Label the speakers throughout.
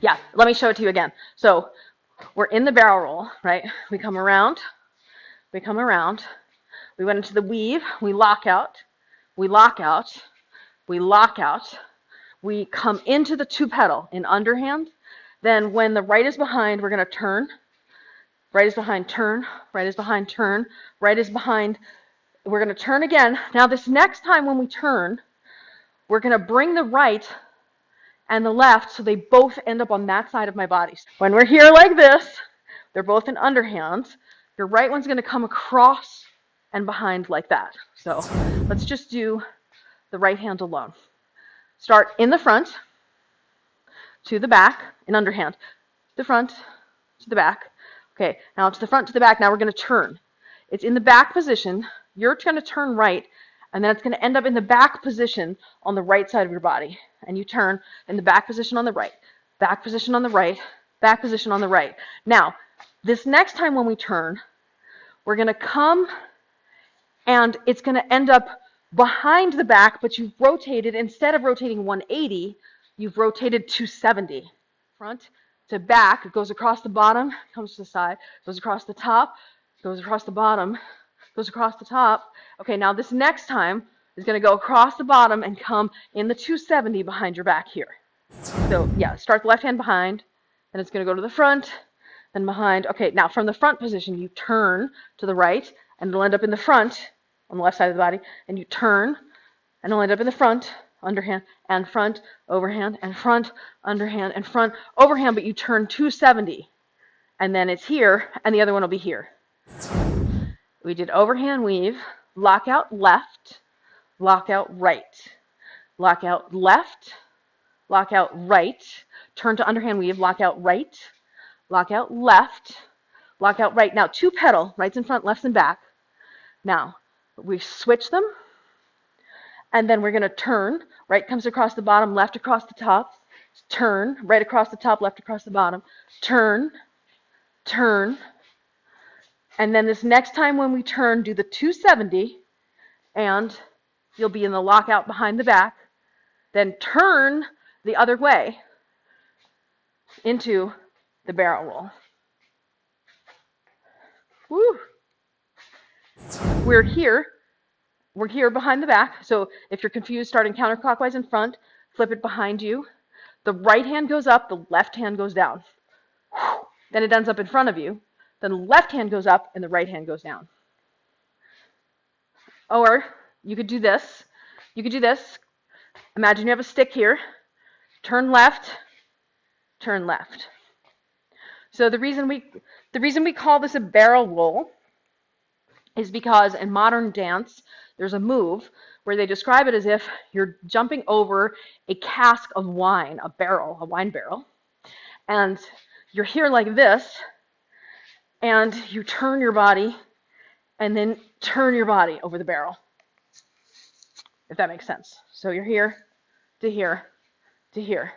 Speaker 1: Yeah, let me show it to you again. So we're in the barrel roll, right? We come around, we come around, we went into the weave, we lock out, we lock out, we lock out, we come into the two petal in underhand. Then when the right is behind, we're going to turn. Right is behind, turn. Right is behind, turn. Right is behind. We're going to turn again. Now this next time when we turn, we're going to bring the right and the left so they both end up on that side of my body. When we're here like this, they're both in underhand. Your right one's going to come across and behind like that. So let's just do the right hand alone. Start in the front, to the back, in underhand. The front, to the back. Okay, now to the front, to the back. Now we're going to turn. It's in the back position. You're going to turn right, and then it's going to end up in the back position on the right side of your body. And you turn in the back position on the right, back position on the right, back position on the right. Now, this next time when we turn, we're going to come, and it's going to end up behind the back, but you've rotated, instead of rotating 180, you've rotated 270. Front to back, it goes across the bottom, comes to the side, goes across the top, goes across the bottom, goes across the top. Okay, now this next time is going to go across the bottom and come in the 270 behind your back here. So yeah, start the left hand behind, then it's going to go to the front, then behind. Okay, now from the front position, you turn to the right, and it'll end up in the front, on the left side of the body, and you turn, and it'll end up in the front, underhand, and front, overhand, and front, underhand, and front, overhand, but you turn 270, and then it's here, and the other one will be here. We did overhand weave, lockout left, lockout right, lockout left, lockout right, turn to underhand weave, lockout right, lockout left, lockout right. Now two petal, right's in front, left's in back. Now we switch them, and then we're going to turn. Right comes across the bottom, left across the top, turn, right across the top, left across the bottom, turn, turn, and then this next time when we turn, do the 270, and you'll be in the lockout behind the back, then turn the other way into the barrel roll. Woo! We're here behind the back, so if you're confused, starting counterclockwise in front, flip it behind you. The right hand goes up, the left hand goes down. Then it ends up in front of you. Then the left hand goes up and the right hand goes down. Or you could do this. You could do this. Imagine you have a stick here. Turn left, turn left. So the reason we call this a barrel roll is because in modern dance, there's a move where they describe it as if you're jumping over a cask of wine, a wine barrel, and you're here like this, and you turn your body, and then turn your body over the barrel, if that makes sense. So you're here to here to here.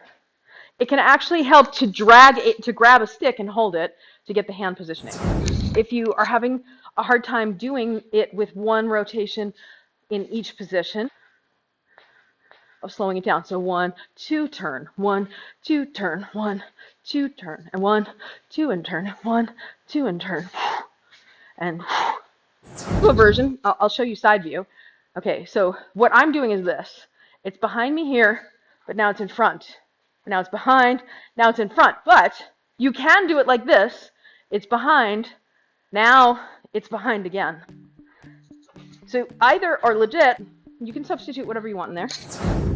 Speaker 1: It can actually help to drag it, to grab a stick and hold it to get the hand positioning. If you are having a hard time doing it with one rotation in each position, of slowing it down. So 1, 2, turn, 1, 2, turn, 1, 2, turn, and 1, 2, and turn, 1, 2, and turn, and a version. I'll show you side view. Okay, so what I'm doing is this. It's behind me here, but now it's in front. Now it's behind, now it's in front. But you can do it like this. It's behind, now it's behind again. So either are legit. You can substitute whatever you want in there.